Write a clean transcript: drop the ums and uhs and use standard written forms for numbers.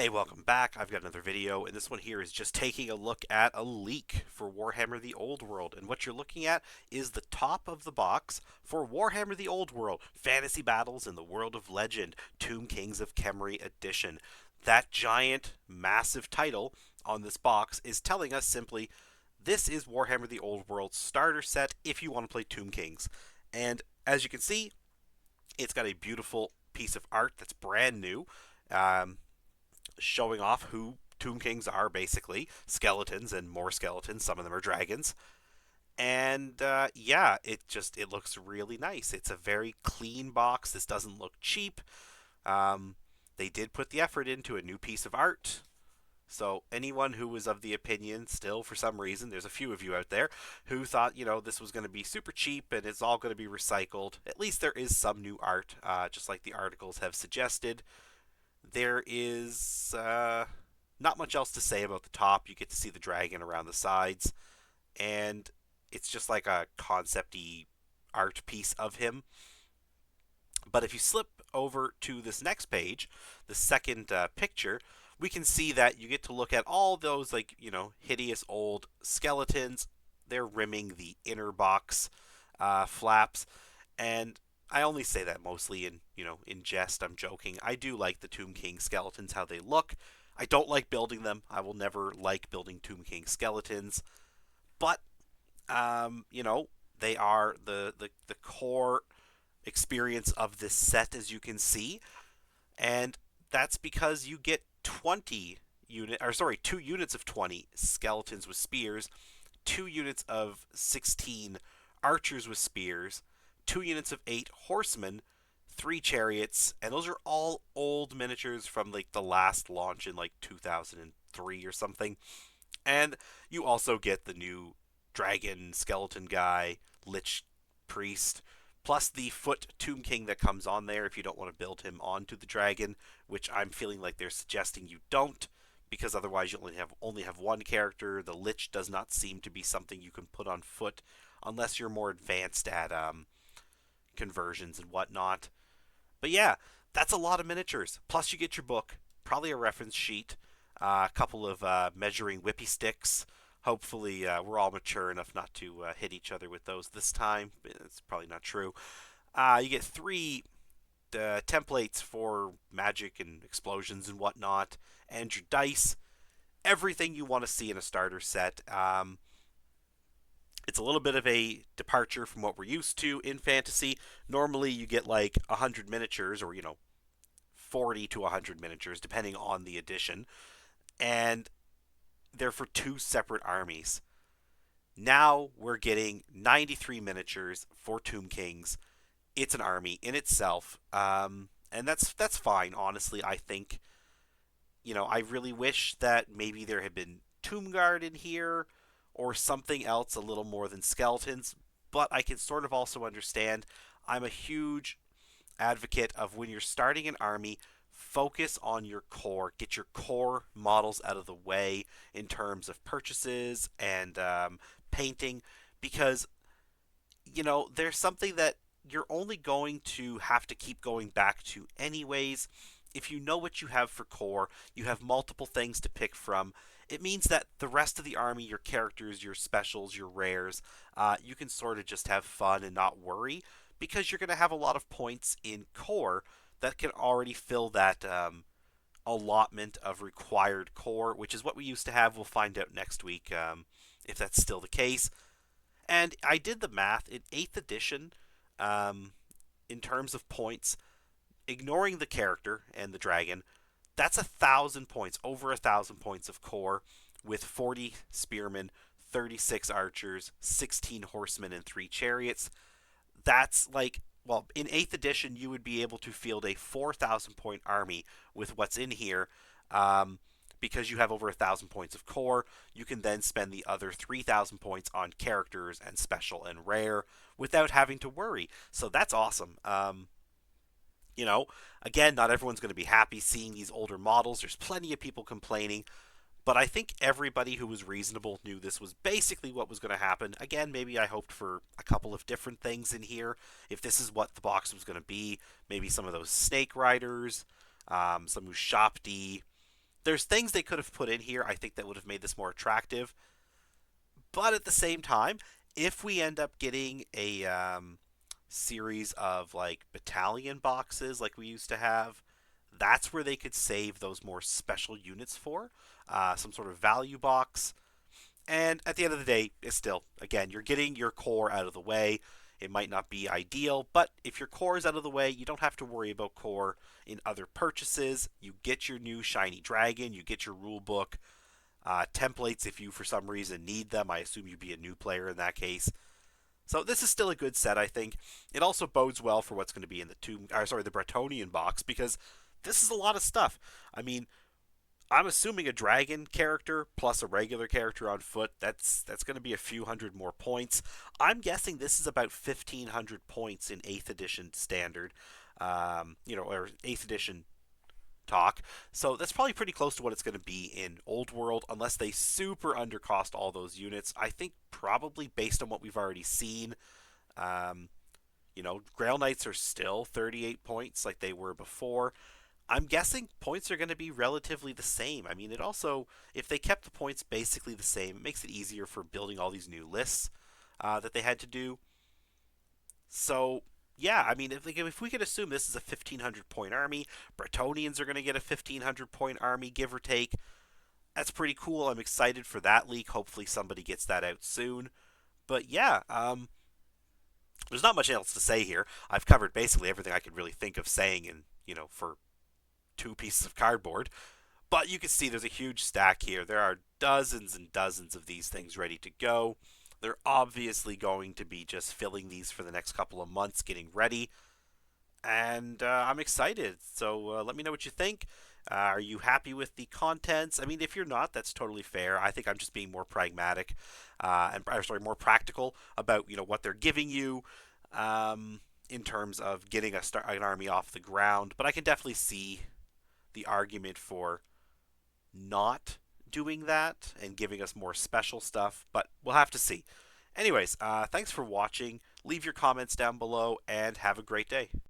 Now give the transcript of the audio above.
Hey, welcome back. I've got another video, and this one here is just taking a look at a leak for Warhammer the Old World. And what you're looking at is the top of the box for Warhammer the Old World Fantasy Battles in the World of Legend Tomb Kings of Khemri Edition. That giant, massive title on this box is telling us simply this is Warhammer the Old World starter set if you want to play Tomb Kings. And as you can see, it's got a beautiful piece of art that's brand new. Um, Showing off who Tomb Kings are, basically skeletons and more skeletons. Some of them are dragons, and yeah, it looks really nice. It's a very clean box. This doesn't look cheap. Um, they did put the effort into a new piece of art. So anyone who was of the opinion, still for some reason, there's a few of you out there who thought this was going to be super cheap and it's all going to be recycled. At least there is some new art, just like the articles have suggested. There is not much else to say about the top. You get to see the dragon around the sides, and it's just like a concept-y art piece of him. But if you slip over to this next page, the second picture, we can see that you get to look at all those, like, hideous old skeletons. They're rimming the inner box flaps, and I only say that mostly in jest. I'm joking. I do like the Tomb King skeletons, how they look. I don't like building them. I will never like building Tomb King skeletons, but they are the core experience of this set, as you can see, and that's because you get 2 units of 20 skeletons with spears, 2 units of 16 archers with spears, 2 units of 8 horsemen, 3 chariots, and those are all old miniatures from like the last launch in like 2003 or something. And you also get the new dragon skeleton guy, lich priest, plus the foot tomb king that comes on there if you don't want to build him onto the dragon, which I'm feeling like they're suggesting you don't, because otherwise you only have one character. The lich does not seem to be something you can put on foot unless you're more advanced at conversions and whatnot. But yeah, that's a lot of miniatures. Plus, you get your book, probably a reference sheet, a couple of measuring whippy sticks. Hopefully, we're all mature enough not to hit each other with those this time. It's probably not true. You get 3 templates for magic and explosions and whatnot, and your dice. Everything you want to see in a starter set. It's a little bit of a departure from what we're used to in fantasy. Normally, you get like 100 miniatures, or 40 to 100 miniatures, depending on the edition, and they're for 2 separate armies. Now we're getting 93 miniatures for Tomb Kings. It's an army in itself, and that's fine. Honestly, I think I really wish that maybe there had been Tomb Guard in here or something else a little more than skeletons. But I can sort of also understand. I'm a huge advocate of when you're starting an army, focus on your core. Get your core models out of the way in terms of purchases and painting, because there's something that you're only going to have to keep going back to anyways. If you know what you have for core, you have multiple things to pick from. It means that the rest of the army, your characters, your specials, your rares, you can sort of just have fun and not worry, because you're going to have a lot of points in core that can already fill that allotment of required core, which is what we used to have. We'll find out next week if that's still the case. And I did the math in 8th edition, um, in terms of points, ignoring the character and the dragon, that's 1,000 points, over 1,000 points of core, with 40 spearmen, 36 archers, 16 horsemen, and 3 chariots. That's like, well, in 8th edition, you would be able to field a 4,000 point army with what's in here. Because you have over 1,000 points of core, you can then spend the other 3,000 points on characters and special and rare without having to worry. So that's awesome. You know, again, not everyone's going to be happy seeing these older models. There's plenty of people complaining, but I think everybody who was reasonable knew this was basically what was going to happen. Again, maybe I hoped for a couple of different things in here. If this is what the box was going to be, maybe some of those snake riders, some Ushapti, There's things they could have put in here, I think, that would have made this more attractive. But at the same time, if we end up getting a series of like battalion boxes like we used to have, that's where they could save those more special units for some sort of value box. And at the end of the day, it's still, again, you're getting your core out of the way. It might not be ideal, but if your core is out of the way, you don't have to worry about core in other purchases. You get your new shiny dragon, you get your rule book, templates if you for some reason need them. I assume you'd be a new player in that case. So this is still a good set, I think. It also bodes well for what's going to be in the Bretonian box, because this is a lot of stuff. I mean, I'm assuming a dragon character plus a regular character on foot. That's going to be a few hundred more points. I'm guessing this is about 1,500 points in 8th edition standard, or 8th edition talk. So that's probably pretty close to what it's going to be in Old World, unless they super undercost all those units. I think probably based on what we've already seen, um, Grail Knights are still 38 points like they were before. I'm guessing points are going to be relatively the same. I mean, it also, if they kept the points basically the same, it makes it easier for building all these new lists that they had to do. So, yeah, I mean, if we could assume this is a 1,500 point army, Bretonians are going to get a 1,500 point army, give or take. That's pretty cool. I'm excited for that leak. Hopefully, somebody gets that out soon. But yeah, there's not much else to say here. I've covered basically everything I could really think of saying for two pieces of cardboard. But you can see there's a huge stack here. There are dozens and dozens of these things ready to go. They're obviously going to be just filling these for the next couple of months, getting ready. And I'm excited. So let me know what you think. Are you happy with the contents? I mean, if you're not, that's totally fair. I think I'm just being more pragmatic, more practical about what they're giving you in terms of getting an army off the ground. But I can definitely see the argument for not doing that and giving us more special stuff, but we'll have to see. Anyways, thanks for watching. Leave your comments down below and have a great day.